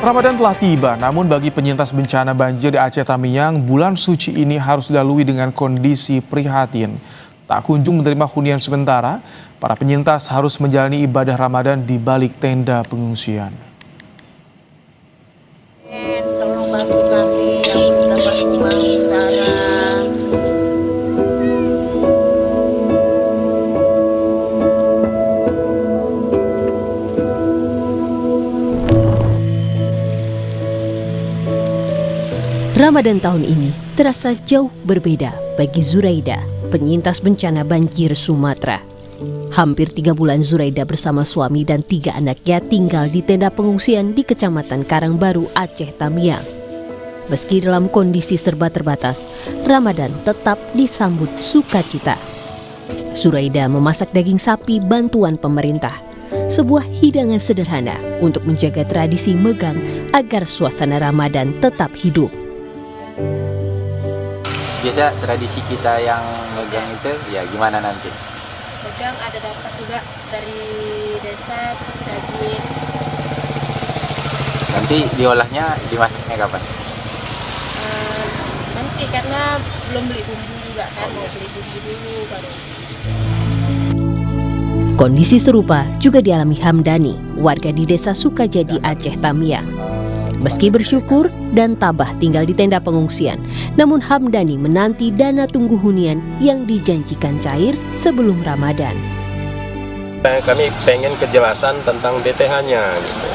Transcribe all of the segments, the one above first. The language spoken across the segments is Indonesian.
Ramadan telah tiba, namun bagi penyintas bencana banjir di Aceh Tamiang, bulan suci ini harus dilalui dengan kondisi prihatin. Tak kunjung menerima hunian sementara, para penyintas harus menjalani ibadah Ramadan di balik tenda pengungsian. Tolong bantu kami yang belum dapat rumah sementara. Ramadan tahun ini terasa jauh berbeda bagi Zuraida, penyintas bencana banjir Sumatera. Hampir 3 bulan Zuraida bersama suami dan 3 anaknya tinggal di tenda pengungsian di Kecamatan Karangbaru, Aceh Tamiang. Meski dalam kondisi serba terbatas, Ramadan tetap disambut sukacita. Zuraida memasak daging sapi bantuan pemerintah, sebuah hidangan sederhana untuk menjaga tradisi megang agar suasana Ramadan tetap hidup. Biasa tradisi kita yang megang itu ya gimana nanti? Megang ada dapat juga dari desa daging. Nanti diolahnya, dimasaknya kapan? Nanti karena belum beli bumbu juga kan, mau beli bumbu dulu baru. Kondisi serupa juga dialami Hamdani, warga di desa Sukajadi, Aceh Tamiang. Meski bersyukur dan tabah tinggal di tenda pengungsian, namun Hamdani menanti dana tunggu hunian yang dijanjikan cair sebelum Ramadan. Kami pengen kejelasan tentang DTH-nya gitu.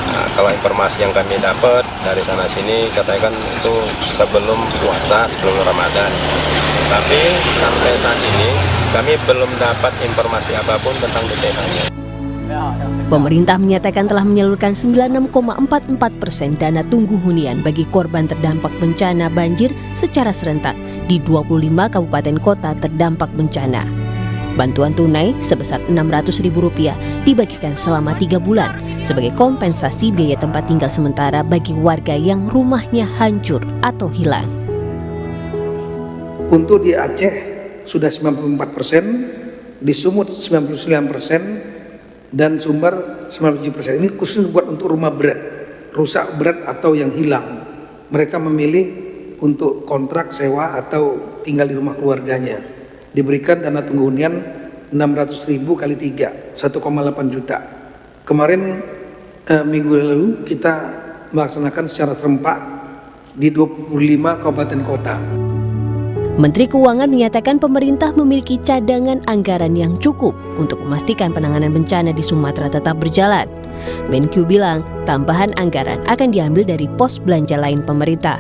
Nah, kalau informasi yang kami dapat dari sana sini katakan itu sebelum puasa, sebelum Ramadan. Tapi sampai saat ini kami belum dapat informasi apapun tentang DTH-nya. Pemerintah menyatakan telah menyalurkan 96,44% dana tunggu hunian bagi korban terdampak bencana banjir secara serentak di 25 kabupaten kota terdampak bencana. Bantuan tunai sebesar Rp600.000 dibagikan selama 3 bulan sebagai kompensasi biaya tempat tinggal sementara bagi warga yang rumahnya hancur atau hilang. Untuk di Aceh sudah 94%, di Sumut 99%, dan Sumbar 97%. Ini khusus buat untuk rumah berat, rusak berat atau yang hilang. Mereka memilih untuk kontrak sewa atau tinggal di rumah keluarganya. Diberikan dana tunggu hunian 600.000 kali 3, 1,8 juta. Kemarin minggu lalu kita melaksanakan secara serempak di 25 kabupaten kota. Menteri Keuangan menyatakan pemerintah memiliki cadangan anggaran yang cukup untuk memastikan penanganan bencana di Sumatera tetap berjalan. Menkyu bilang tambahan anggaran akan diambil dari pos belanja lain pemerintah.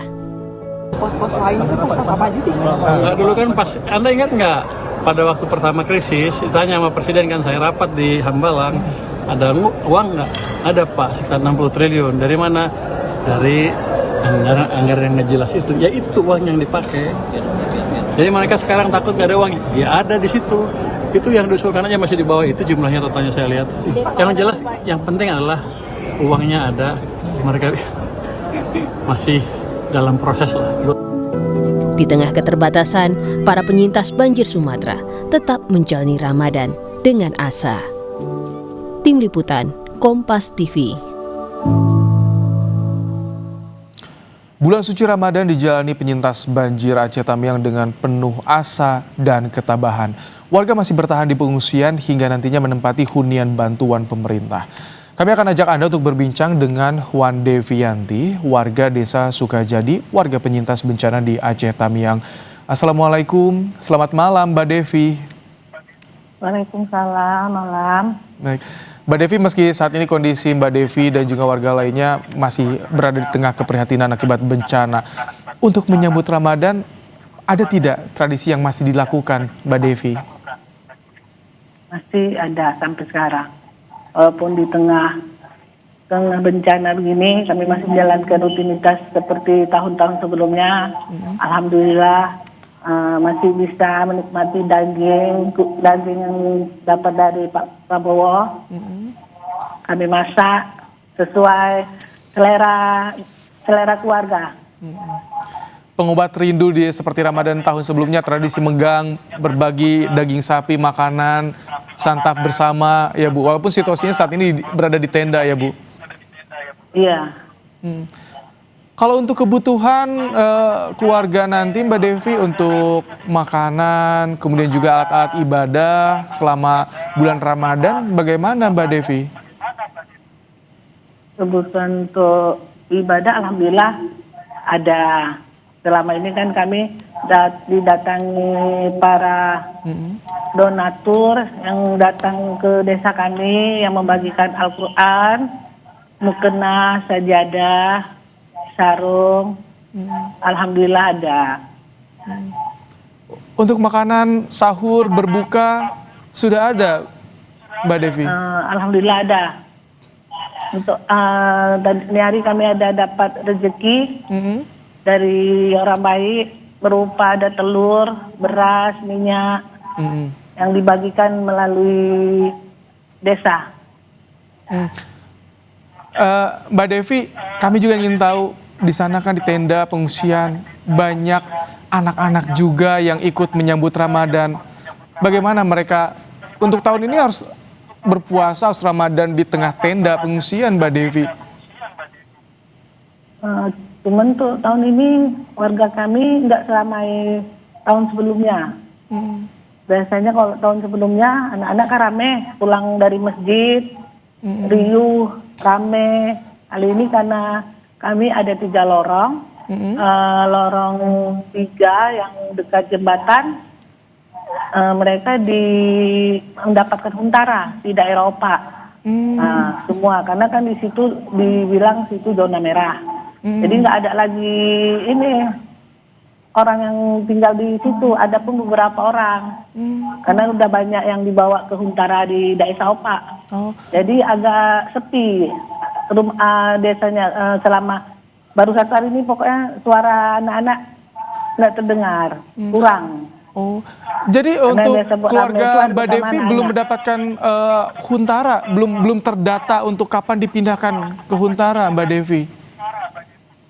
Pos-pos lain itu pos apa aja sih? Dulu kan pas, Anda ingat nggak pada waktu pertama krisis, ditanya sama Presiden kan, saya rapat di Hambalang, ada uang nggak? Ada Pak, sekitar 60 triliun. Dari mana? Dari anggaran yang nggak jelas itu. Ya itu uang yang dipakai. Jadi mereka sekarang takut gak ada uang, ya ada di situ. Itu yang diusulkan aja masih di bawah itu jumlahnya totalnya saya lihat. Yang jelas, yang penting adalah uangnya ada, mereka masih dalam proses lah. Di tengah keterbatasan, para penyintas banjir Sumatera tetap menjalani Ramadan dengan asa. Tim Liputan, Kompas TV. Bulan suci Ramadan dijalani penyintas banjir Aceh Tamiang dengan penuh asa dan ketabahan. Warga masih bertahan di pengungsian hingga nantinya menempati hunian bantuan pemerintah. Kami akan ajak Anda untuk berbincang dengan Wan Devianti, warga desa Sukajadi, warga penyintas bencana di Aceh Tamiang. Assalamualaikum, selamat malam Mbak Devi. Waalaikumsalam, malam. Baik. Mbak Devi, meski saat ini kondisi Mbak Devi dan juga warga lainnya masih berada di tengah keprihatinan akibat bencana, untuk menyambut Ramadan, ada tidak tradisi yang masih dilakukan Mbak Devi? Masih ada sampai sekarang. Walaupun di tengah bencana begini, kami masih menjalankan rutinitas seperti tahun-tahun sebelumnya. Alhamdulillah masih bisa menikmati daging yang dapat dari Pak Prabowo. Kami masak sesuai selera keluarga. Pengobat rindu seperti Ramadan tahun sebelumnya, tradisi megang, berbagi daging sapi, makanan, santap bersama ya Bu. Walaupun situasinya saat ini berada di tenda ya Bu. Iya. Hmm. Kalau untuk kebutuhan keluarga nanti Mbak Devi untuk makanan, kemudian juga alat-alat ibadah selama bulan Ramadan, bagaimana Mbak Devi? Kebutuhan untuk ibadah alhamdulillah ada. Selama ini kan kami didatangi para donatur yang datang ke desa kami yang membagikan Al-Quran, mukena, sajadah, sarung. Alhamdulillah ada. Untuk makanan sahur berbuka sudah ada Mbak Devi? Alhamdulillah ada. Untuk ini hari kami ada dapat rezeki dari orang baik berupa ada telur, beras, minyak yang dibagikan melalui desa. Mbak Devi, kami juga ingin tahu di sana kan di tenda pengungsian banyak anak-anak juga yang ikut menyambut Ramadan. Bagaimana mereka untuk tahun ini harus berpuasa harus Ramadan di tengah tenda pengungsian, Mbak Devi? Cuman tuh tahun ini warga kami nggak seramai tahun sebelumnya. Biasanya kalau tahun sebelumnya anak-anak kan rame pulang dari masjid, riuh, rame. Kali ini karena kami ada 3 lorong, lorong 3 yang dekat jembatan, mereka mendapatkan huntara di daerah Opa. Semua karena kan di situ dibilang situ zona merah. Jadi nggak ada lagi ini orang yang tinggal di situ. Ada pun beberapa orang karena udah banyak yang dibawa ke huntara di daerah Opa. Jadi agak sepi desanya selama baru 1 hari ini pokoknya suara anak-anak nggak terdengar, kurang. Jadi untuk keluarga Mbak bersama Devi belum mendapatkan huntara, belum terdata untuk kapan dipindahkan ke huntara, Mbak Devi?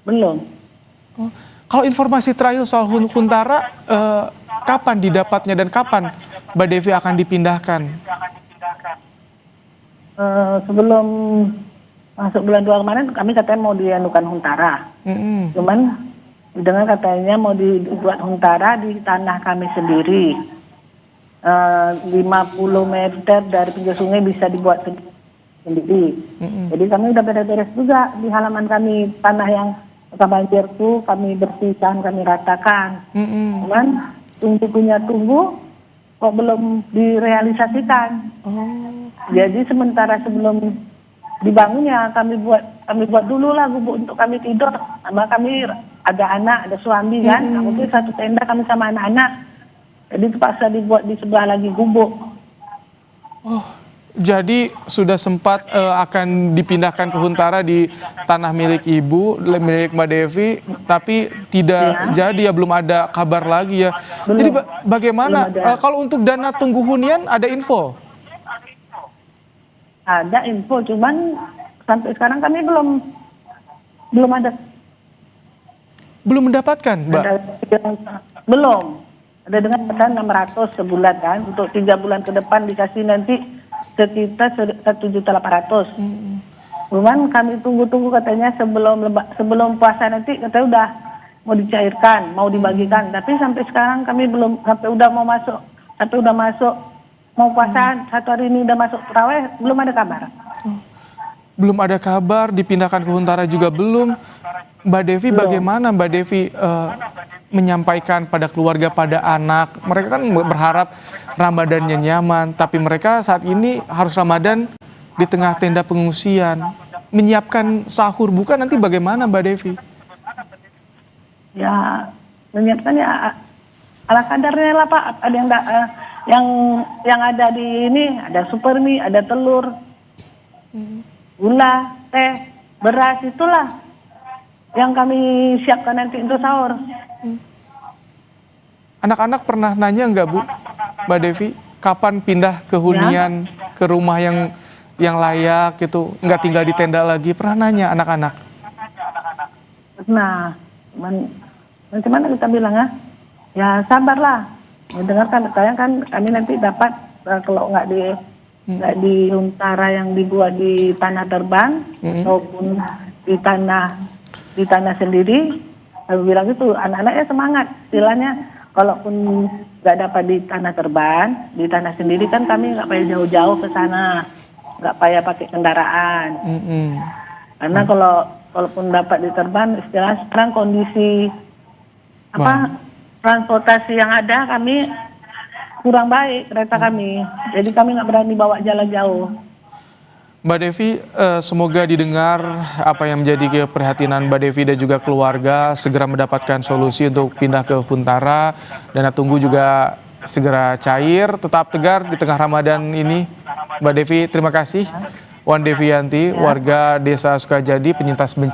Belum. Kalau informasi terakhir soal huntara, kapan didapatnya dan kapan Mbak Devi akan dipindahkan? Sebelum masuk bulan 2 kemarin kami katanya mau dianukan huntara. Cuman dengan katanya mau dibuat huntara di tanah kami sendiri. 50 meter dari pinggir sungai bisa dibuat sendiri. Jadi kami udah beres-beres juga di halaman kami, tanah yang banjir itu kami bersihkan, kami ratakan. Cuman tunggu kok belum direalisasikan. Jadi sementara sebelum dibangunnya kami buat dulu lah gubuk untuk kami tidur. Sama kami ada anak, ada suami kan. Mungkin satu tenda kami sama anak-anak. Jadi terpaksa dibuat di sebelah lagi gubuk. Jadi sudah sempat akan dipindahkan ke huntara di tanah milik Ibu, milik Mbak Devi, tapi tidak jadi ya, belum ada kabar lagi ya. Jadi bagaimana kalau untuk dana tunggu hunian ada info? Ada info, cuman sampai sekarang kami belum ada. Belum mendapatkan, Mbak? Belum. Ada dengan pesan 600 sebulan kan, untuk 3 bulan ke depan dikasih nanti sekitar 1.800.000. Cuman kami tunggu katanya sebelum puasa nanti katanya udah mau dicairkan, mau dibagikan. Tapi sampai sekarang kami belum, sampai udah masuk mau puasa 1 hari ini udah masuk tarawih, belum ada kabar. Belum ada kabar, dipindahkan ke huntara juga belum. Mbak Devi bagaimana Mbak Devi menyampaikan pada keluarga, pada anak? Mereka kan berharap Ramadannya nyaman, tapi mereka saat ini harus Ramadan di tengah tenda pengungsian. Menyiapkan sahur buka nanti bagaimana Mbak Devi? Ya, menyiapkan ya ala kadarnya lah Pak. Ada yang ada di ini, ada super mie, ada telur, gula, teh, beras, itulah yang kami siapkan nanti untuk sahur. Anak-anak pernah nanya nggak Bu, Mbak Devi, kapan pindah ke hunian, ke rumah yang layak gitu, nggak tinggal di tenda lagi? Pernah nanya anak-anak? Nah, bagaimana kita bilang ya sabarlah, mendengarkan. Katanya kan kami nanti dapat kalau nggak di huntara yang dibuat di tanah terbang maupun di tanah sendiri. Kami bilang itu anak-anaknya semangat, istilahnya kalaupun nggak dapat di tanah terban, di tanah sendiri kan kami nggak payah jauh-jauh ke sana, nggak payah pakai kendaraan. Karena kalaupun dapat di terban, istilahnya sekarang kondisi transportasi yang ada kami kurang baik kereta kami, jadi kami nggak berani bawa jalan jauh. Mbak Devi, semoga didengar apa yang menjadi keprihatinan Mbak Devi dan juga keluarga, segera mendapatkan solusi untuk pindah ke Huntara, dan tunggu juga segera cair, tetap tegar di tengah Ramadan ini. Mbak Devi, terima kasih. Wan Devianti, warga Desa Sukajadi, penyintas bencana.